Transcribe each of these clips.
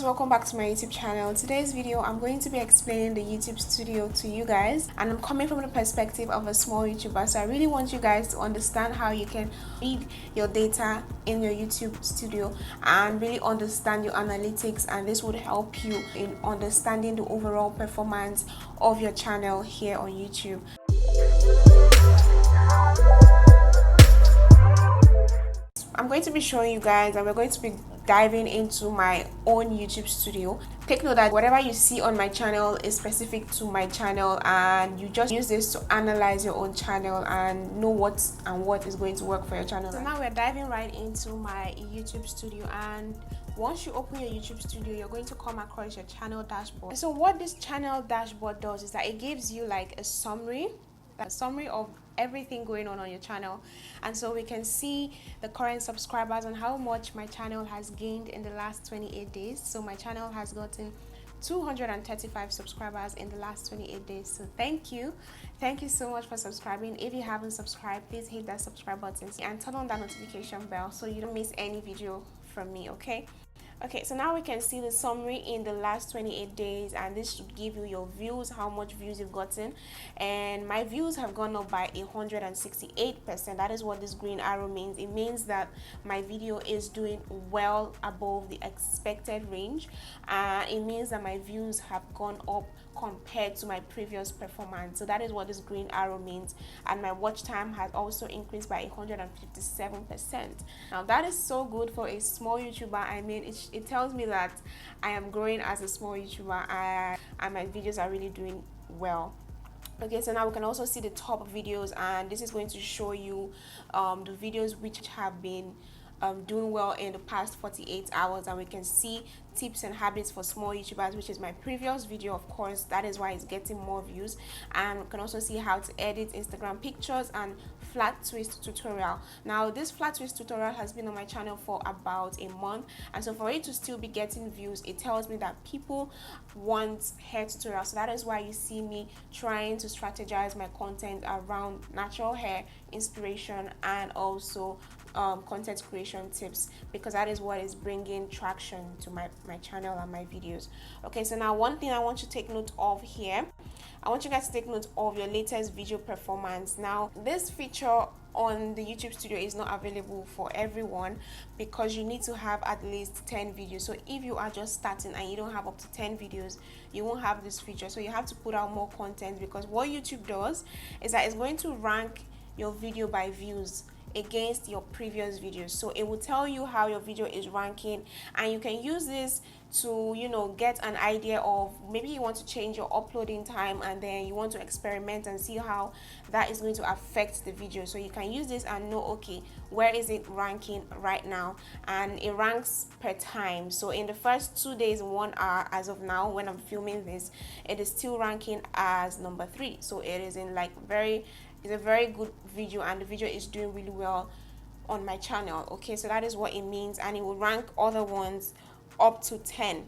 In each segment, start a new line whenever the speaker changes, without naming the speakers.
Welcome back to my YouTube channel. Today's video I'm going to be explaining the YouTube studio to you guys, and I'm coming from the perspective of a small YouTuber, so I really want you guys to understand how you can feed your data in your YouTube studio and really understand your analytics, and this would help you in understanding the overall performance of your channel here on YouTube. I'm going to be showing you guys, and we're going to be diving into my own YouTube studio. Take note that whatever you see on my channel is specific to my channel, and you just use this to analyze your own channel and know what is going to work for your channel. So now we're diving right into my YouTube studio, and once you open your YouTube studio, you're going to come across your channel dashboard. So what this channel dashboard does is that it gives you like a summary of everything going on your channel, and so we can see the current subscribers and how much my channel has gained in the last 28 days. So my channel has gotten 235 subscribers in the last 28 days. So thank you so much for subscribing. If you haven't subscribed, please hit that subscribe button and turn on that notification bell so you don't miss any video from me. Okay, so now we can see the summary in the last 28 days, and this should give you your views, how much views you've gotten. And my views have gone up by 168%. That is what this green arrow means. It means that my video is doing well above the expected range. It means that my views have gone up compared to my previous performance. So that is what this green arrow means. And my watch time has also increased by 157%. Now that is so good for a small YouTuber. I mean, it tells me that I am growing as a small YouTuber, and my videos are really doing well. Okay, so now we can also see the top videos, and this is going to show you the videos which have been doing well in the past 48 hours, and we can see tips and habits for small YouTubers, which is my previous video. Of course, that is why it's getting more views. And we can also see how to edit Instagram pictures and flat twist tutorial. Now this flat twist tutorial has been on my channel for about a month, and so for it to still be getting views, it tells me that people want hair tutorials. So that is why you see me trying to strategize my content around natural hair inspiration and also content creation tips, because that is what is bringing traction to my channel and my videos. Okay, so now one thing I want you to take note of here, I want you guys to take note of your latest video performance. Now this feature on the YouTube studio is not available for everyone, because you need to have at least 10 videos. So if you are just starting and you don't have up to 10 videos, you won't have this feature. So you have to put out more content, because what YouTube does is that it's going to rank your video by views against your previous videos. So it will tell you how your video is ranking, and you can use this to, you know, get an idea of maybe you want to change your uploading time, and then you want to experiment and see how that is going to affect the video. So you can use this and know, okay, where is it ranking right now, and it ranks per time. So in the first 2 days, 1 hour as of now when I'm filming this, it is still ranking as number 3. So it is in like it's a very good video, and the video is doing really well on my channel. Okay, so that is what it means, and it will rank other ones up to 10.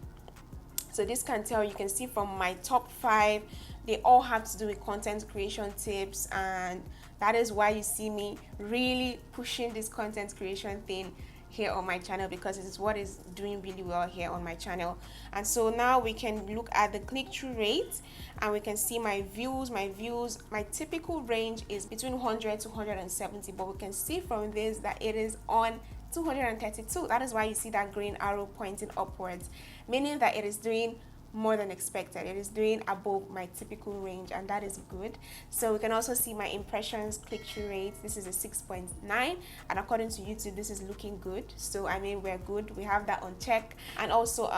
So this can tell, you can see from my top 5, they all have to do with content creation tips, and that is why you see me really pushing this content creation thing here on my channel, because it is what is doing really well here on my channel. And so now we can look at the click-through rate, and we can see my views. My typical range is between 100 to 170, but we can see from this that it is on 232. That is why you see that green arrow pointing upwards, meaning that it is doing more than expected. It is doing above my typical range, and that is good. So we can also see my impressions click-through rate. This is a 6.9, and according to YouTube, this is looking good. So I mean, we're good, we have that on check. And also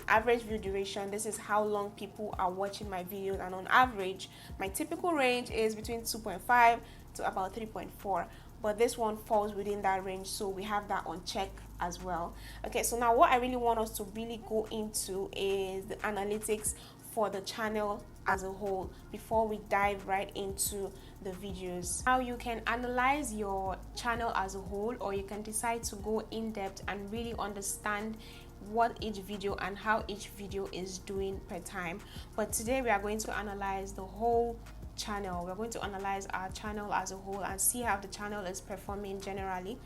average view duration, this is how long people are watching my videos, and on average my typical range is between 2.5 to about 3.4, but this one falls within that range, so we have that on check as well. Okay, so now what I really want us to really go into is the analytics for the channel as a whole before we dive right into the videos. How you can analyze your channel as a whole, or you can decide to go in depth and really understand what each video and how each video is doing per time. But today we are going to analyze the whole channel. We're going to analyze our channel as a whole and see how the channel is performing generally.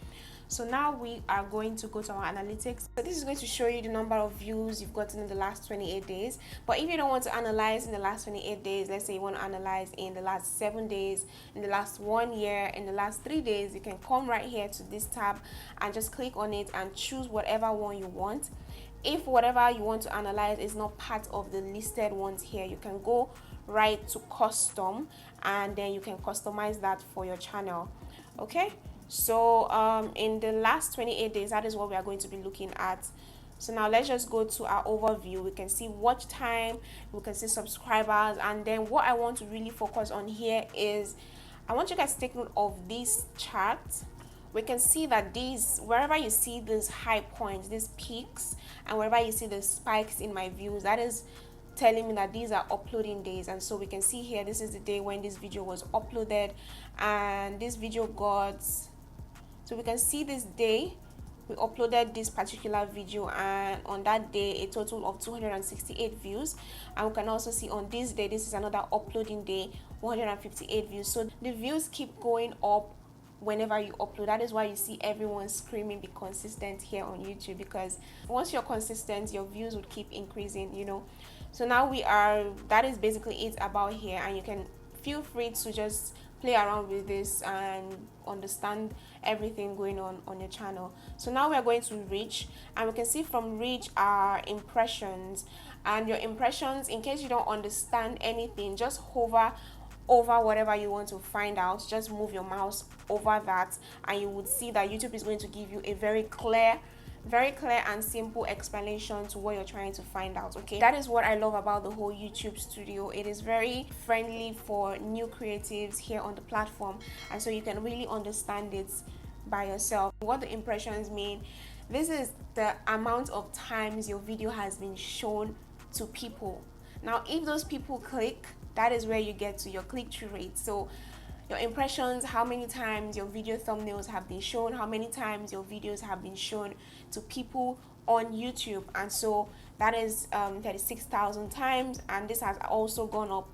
So now we are going to go to our analytics. So this is going to show you the number of views you've gotten in the last 28 days. But if you don't want to analyze in the last 28 days, let's say you want to analyze in the last 7 days, in the last 1 year, in the last 3 days, you can come right here to this tab and just click on it and choose whatever one you want. If whatever you want to analyze is not part of the listed ones here, you can go right to custom and then you can customize that for your channel. Okay, so in the last 28 days, that is what we are going to be looking at. So now let's just go to our overview. We can see watch time, we can see subscribers, and then what I want to really focus on here is I want you guys to take note of this chart. We can see that these, wherever you see these high points, these peaks, and wherever you see the spikes in my views, that is telling me that these are uploading days. And so we can see here, this is the day when this video was uploaded, and this video got, so we can see this day we uploaded this particular video, and on that day a total of 268 views. And we can also see on this day, this is another uploading day, 158 views. So the views keep going up whenever you upload. That is why you see everyone screaming be consistent here on YouTube, because once you're consistent, your views would keep increasing, you know. So now we are, that is basically it about here, and you can feel free to just play around with this and understand everything going on your channel. So now we are going to reach, and we can see from reach our impressions. And your impressions, in case you don't understand anything, just hover over whatever you want to find out, just move your mouse over that, and you would see that YouTube is going to give you a very clear and simple explanation to what you're trying to find out. Okay, that is what I love about the whole YouTube studio. It is very friendly for new creatives here on the platform, and so you can really understand it by yourself. What the impressions mean, this is the amount of times your video has been shown to people. Now if those people click, that is where you get to your click-through rate. So your impressions, how many times your video thumbnails have been shown, how many times your videos have been shown to people on YouTube. And so that is 36,000 times, and this has also gone up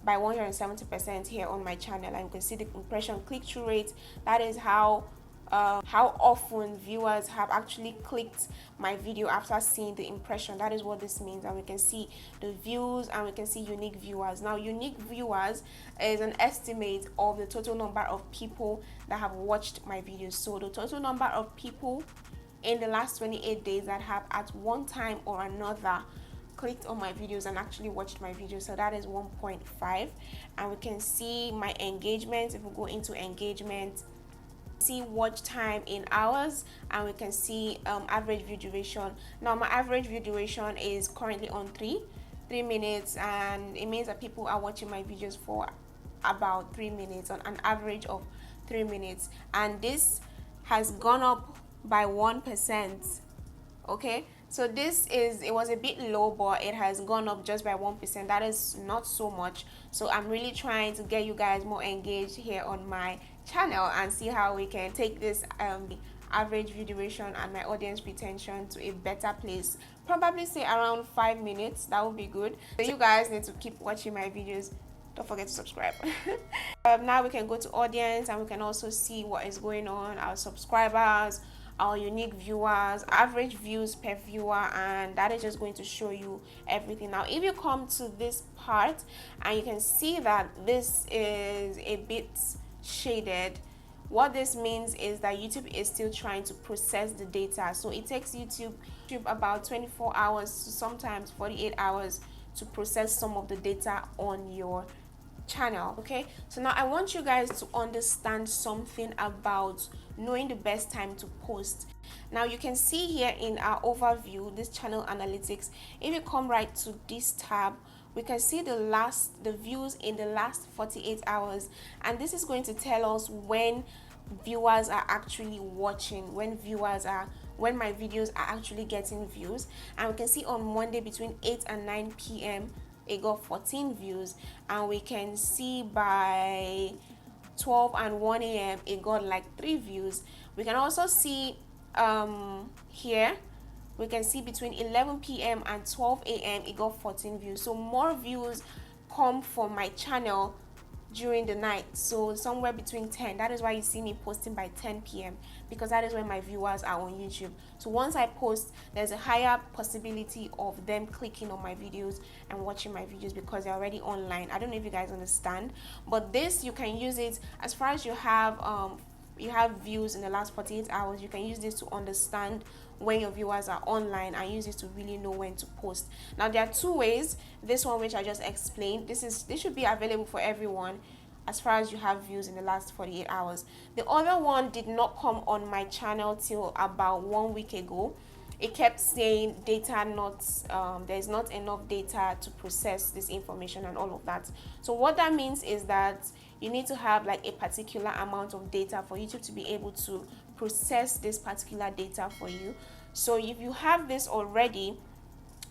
by 170% here on my channel. And you can see the impression click-through rate. That is how often viewers have actually clicked my video after seeing the impression. That is what this means. And we can see the views, and we can see unique viewers. Now unique viewers is an estimate of the total number of people that have watched my videos. So the total number of people in the last 28 days that have at one time or another clicked on my videos and actually watched my videos. So that is 1.5. And we can see my engagement. If we go into engagement, see watch time in hours, and we can see average view duration. Now my average view duration is currently on 3 minutes, and it means that people are watching my videos for about 3 minutes, on an average of 3 minutes, and this has gone up by 1%. Okay, so this is, it was a bit low, but it has gone up just by 1%. That is not so much. So I'm really trying to get you guys more engaged here on my channel and see how we can take this average view duration and my audience retention to a better place. Probably say around 5 minutes. That would be good. So you guys need to keep watching my videos. Don't forget to subscribe. Now we can go to audience, and we can also see what is going on, our subscribers, our unique viewers, average views per viewer, and that is just going to show you everything. Now if you come to this part, and you can see that this is a bit shaded, what this means is that YouTube is still trying to process the data. So it takes YouTube about 24 hours to sometimes 48 hours to process some of the data on your channel. Okay, so now I want you guys to understand something about knowing the best time to post. Now you can see here in our overview, this channel analytics, if you come right to this tab, we can see the views in the last 48 hours, and this is going to tell us when viewers are actually watching, when my videos are actually getting views. And we can see on Monday between 8 and 9 p.m. it got 14 views, and we can see by 12 and 1 a.m. it got like 3 views. We can also see here, we can see between 11 p.m. and 12 a.m. it got 14 views. So more views come from my channel during the night, so somewhere between 10. That is why you see me posting by 10 p.m. because that is when my viewers are on YouTube. So once I post, there's a higher possibility of them clicking on my videos and watching my videos because they're already online. I don't know if you guys understand, but this, you can use it as far as you have views in the last 48 hours. You can use this to understand when your viewers are online and use it to really know when to post. Now there are two ways. This one, which I just explained, this should be available for everyone as far as you have views in the last 48 hours. The other one did not come on my channel till about 1 week ago. It kept saying data not there's not enough data to process this information and all of that. So what that means is that you need to have like a particular amount of data for YouTube to be able to process this particular data for you. So if you have this already,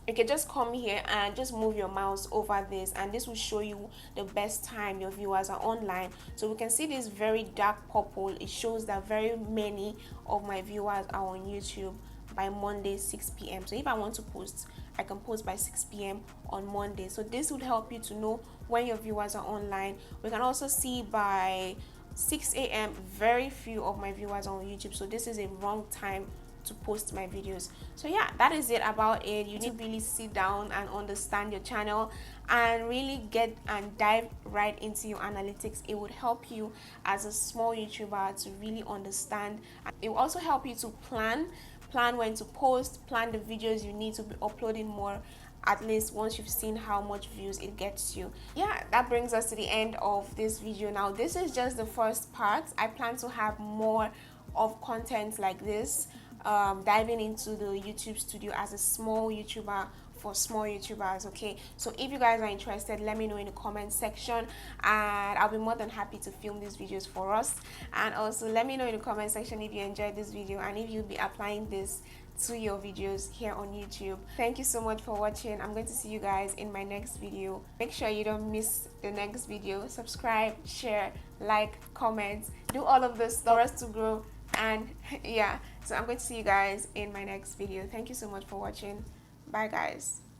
you can just come here and just move your mouse over this, and this will show you the best time your viewers are online. So we can see this very dark purple. It shows that very many of my viewers are on YouTube by Monday 6 p.m. So if I want to post, I can post by 6 p.m. on Monday. So this would help you to know when your viewers are online. We can also see by 6 a.m. very few of my viewers are on YouTube, so this is a wrong time to post my videos. So yeah, that is it about it. You need to really sit down and understand your channel and really get and dive right into your analytics. It would help you as a small YouTuber to really understand. It will also help you to plan when to post, plan the videos you need to be uploading more, at least once you've seen how much views it gets you. Yeah, that brings us to the end of this video. Now this is just the first part. I plan to have more of content like this, diving into the YouTube studio as a small YouTuber for small YouTubers. Okay, so if you guys are interested, let me know in the comment section and I'll be more than happy to film these videos for us. And also let me know in the comment section if you enjoyed this video and if you'll be applying this to your videos here on YouTube. Thank you so much for watching. I'm going to see you guys in my next video. Make sure you don't miss the next video. Subscribe, share, like, comment, do all of this for us to grow. And yeah, so I'm going to see you guys in my next video. Thank you so much for watching. Bye guys.